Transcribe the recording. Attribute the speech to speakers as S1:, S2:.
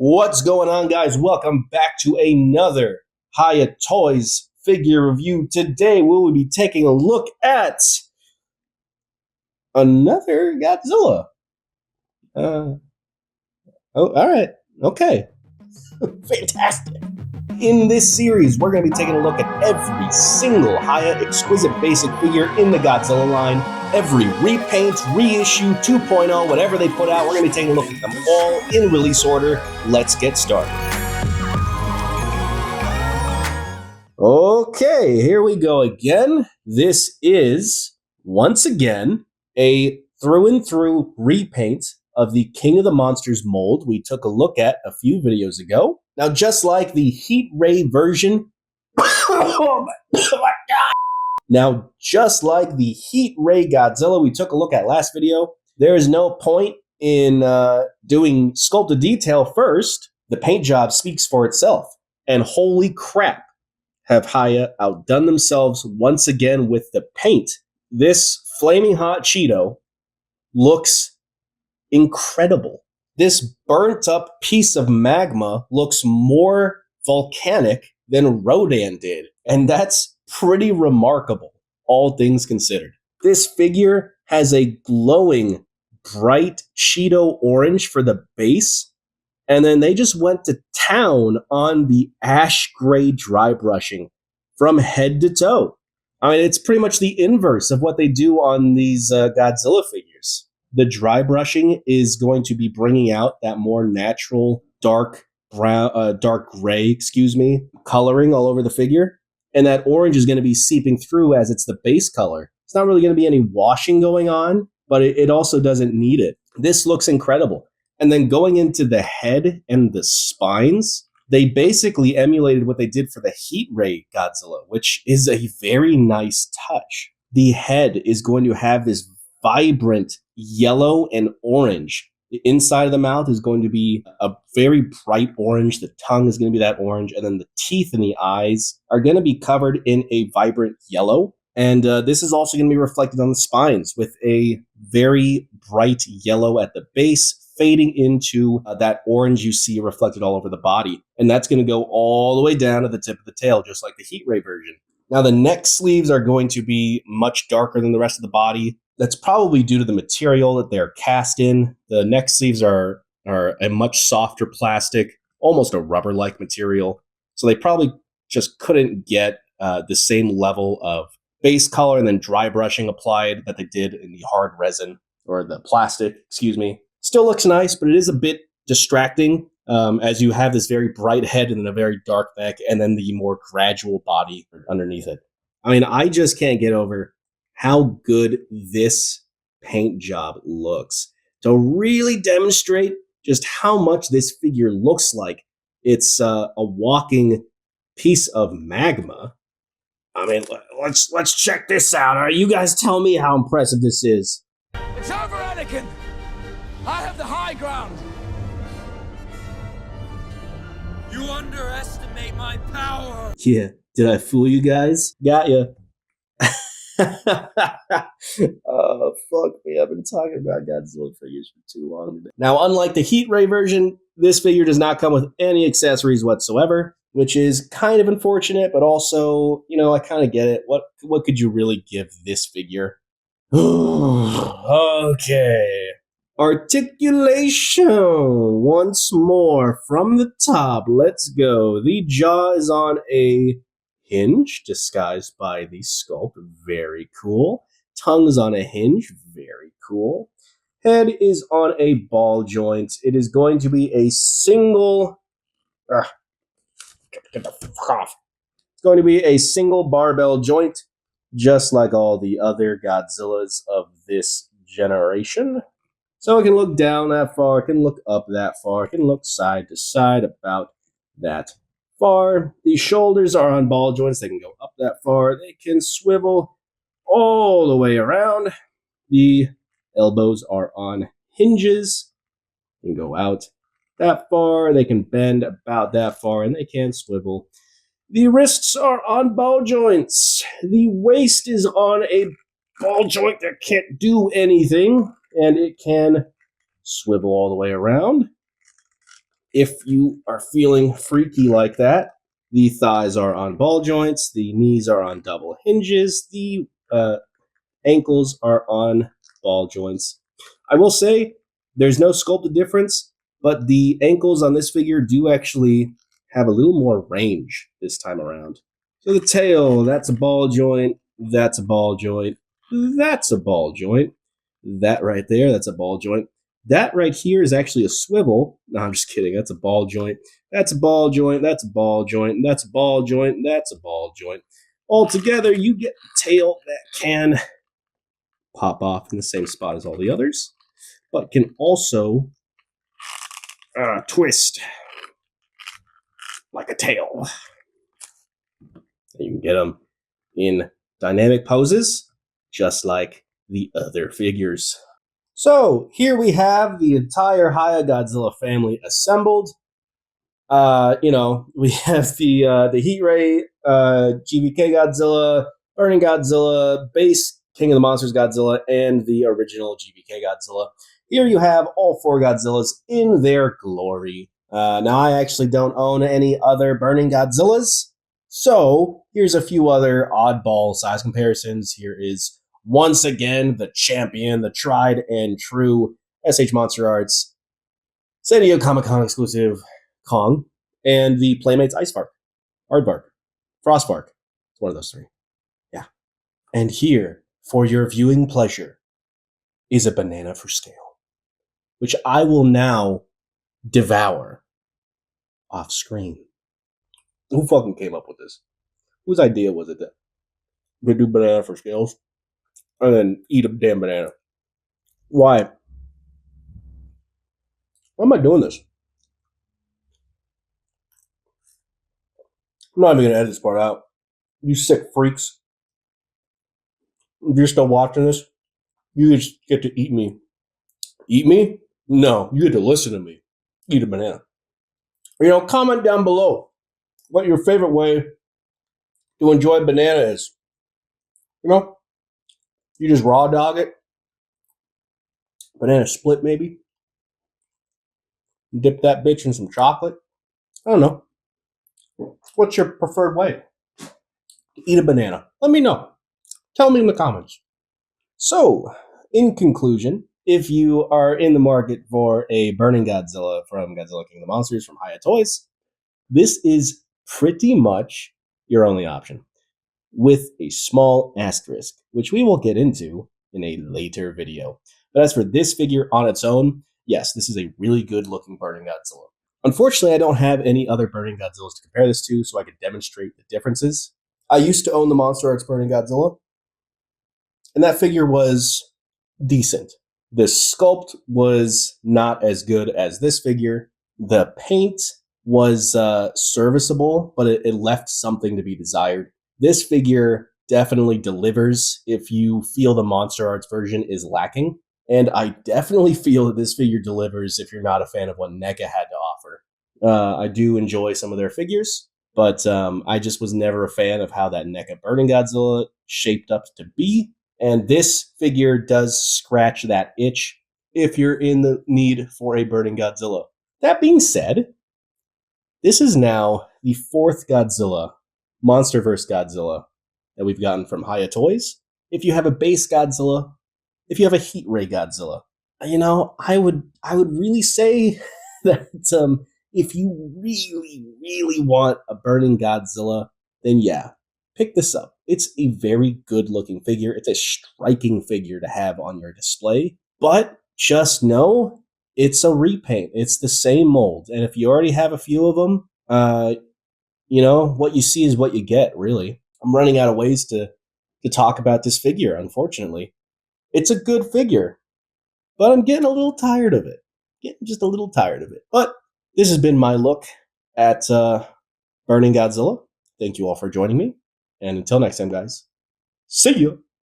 S1: What's going on, guys? Welcome back to another Hiya Toys figure review. Today we will be taking a look at another Godzilla. All right. Okay. Fantastic. In this series, we're going to be taking a look at every single Hiya Exquisite basic figure in the Godzilla line. Every repaint, reissue, 2.0, whatever they put out, we're going to be taking a look at them all in release order. Let's get started. Okay, here we go again. This is, once again, a through and through repaint of the King of the Monsters mold we took a look at a few videos ago. Now, just like the heat ray version, oh my God. Now, just like the heat ray Godzilla we took a look at last video, there is no point in doing sculpted detail first. The paint job speaks for itself. And holy crap, have Hiya outdone themselves once again with the paint. This flaming hot Cheeto looks incredible. This burnt up piece of magma looks more volcanic than Rodan did. And that's pretty remarkable, all things considered. This figure has a glowing, bright Cheeto orange for the base. And then they just went to town on the ash gray dry brushing from head to toe. I mean, it's pretty much the inverse of what they do on these Godzilla figures. The dry brushing is going to be bringing out that more natural dark brown, dark gray, coloring all over the figure. And that orange is going to be seeping through as it's the base color. It's not really going to be any washing going on, but it also doesn't need it. This looks incredible. And then going into the head and the spines, they basically emulated what they did for the heat ray Godzilla, which is a very nice touch. The head is going to have this vibrant yellow and orange. The inside of the mouth is going to be a very bright orange. The tongue is going to be that orange. And then the teeth and the eyes are going to be covered in a vibrant yellow. And this is also going to be reflected on the spines with a very bright yellow at the base, fading into that orange you see reflected all over the body. And that's going to go all the way down to the tip of the tail, just like the heat ray version. Now, the neck sleeves are going to be much darker than the rest of the body. That's probably due to the material that they're cast in. The neck sleeves are a much softer plastic, almost a rubber-like material. So they probably just couldn't get the same level of base color and then dry brushing applied that they did in the hard resin, or the plastic, Still looks nice, but it is a bit distracting as you have this very bright head and then a very dark neck and then the more gradual body underneath it. I mean, I just can't get over how good this paint job looks. To really demonstrate just how much this figure looks like it's a walking piece of magma. I mean, let's check this out. All right, you guys tell me how impressive this is.
S2: It's over, Anakin! I have the high ground! You underestimate my power!
S1: Yeah, did I fool you guys? Got ya. Oh, fuck me. I've been talking about Godzilla figures for too long today. Now, unlike the heat ray version, this figure does not come with any accessories whatsoever, which is kind of unfortunate, but also, I kind of get it. What could you really give this figure? Okay. Articulation. Once more from the top. Let's go. The jaw is on a hinge disguised by the sculpt. Very cool. Tongue is on a hinge. Very cool. Head is on a ball joint. It is going to be a single... Get the fuck off. It's going to be a single barbell joint, just like all the other Godzillas of this generation. So it can look down that far, it can look up that far, it can look side to side about that far. The shoulders are on ball joints, they can go up that far, they can swivel all the way around. The elbows are on hinges, they can go out that far, they can bend about that far, and they can swivel. The wrists are on ball joints. The waist is on a ball joint that can't do anything, and it can swivel all the way around. If you are feeling freaky like that, the thighs are on ball joints, the knees are on double hinges, the ankles are on ball joints. I will say there's no sculpted difference, but the ankles on this figure do actually have a little more range this time around. So the tail, that's a ball joint, that's a ball joint, that's a ball joint. That right there, that's a ball joint. That right here is actually a swivel. No, I'm just kidding. That's a ball joint. That's a ball joint. That's a ball joint. That's a ball joint. That's a ball joint. Altogether, you get a tail that can pop off in the same spot as all the others, but can also twist like a tail. You can get them in dynamic poses, just like the other figures. So here we have the entire Hiya Godzilla family assembled. We have the Heat Ray, GBK Godzilla, Burning Godzilla, base King of the Monsters Godzilla, and the original GBK Godzilla. Here you have all four Godzillas in their glory. Now, I actually don't own any other Burning Godzillas, so here's a few other oddball size comparisons. Here is, once again, the champion, the tried and true SH Monster Arts San Diego Comic-Con exclusive Kong, and the Playmates Icebark, Aardvark, Frostbark. It's one of those three. Yeah. And here, for your viewing pleasure, is a banana for scale, which I will now devour off screen. Who fucking came up with this? Whose idea was it that we do banana for scales and then eat a damn banana? Why? Why am I doing this? I'm not even gonna edit this part out. You sick freaks. If you're still watching this, you just get to eat me. Eat me? No, you get to listen to me. Eat a banana. Comment down below what your favorite way to enjoy banana is. You just raw dog it. Banana split, maybe. Dip that bitch in some chocolate. I don't know. What's your preferred way to eat a banana? Let me know. Tell me in the comments. So, in conclusion, if you are in the market for a Burning Godzilla from Godzilla King of the Monsters from Hiya Toys, this is pretty much your only option, with a small asterisk, which we will get into in a later video. But as for this figure on its own, yes, this is a really good looking Burning Godzilla. Unfortunately, I don't have any other Burning Godzillas to compare this to, so I could demonstrate the differences. I used to own the Monster Arts Burning Godzilla, and that figure was decent. The sculpt was not as good as this figure. The paint was serviceable, but it left something to be desired. This figure definitely delivers if you feel the Monster Arts version is lacking. And I definitely feel that this figure delivers if you're not a fan of what NECA had to offer. I do enjoy some of their figures, but I just was never a fan of how that NECA Burning Godzilla shaped up to be. And this figure does scratch that itch if you're in the need for a Burning Godzilla. That being said, this is now the fourth Godzilla, Monsterverse Godzilla, that we've gotten from Hiya Toys. If you have a base Godzilla, if you have a Heat Ray Godzilla, I would really say that if you really, really want a Burning Godzilla, then yeah, pick this up. It's a very good looking figure. It's a striking figure to have on your display, but just know it's a repaint. It's the same mold. And if you already have a few of them, what you see is what you get, really. I'm running out of ways to talk about this figure, unfortunately. It's a good figure, but I'm getting a little tired of it. Getting just a little tired of it. But this has been my look at Burning Godzilla. Thank you all for joining me. And until next time, guys, see you.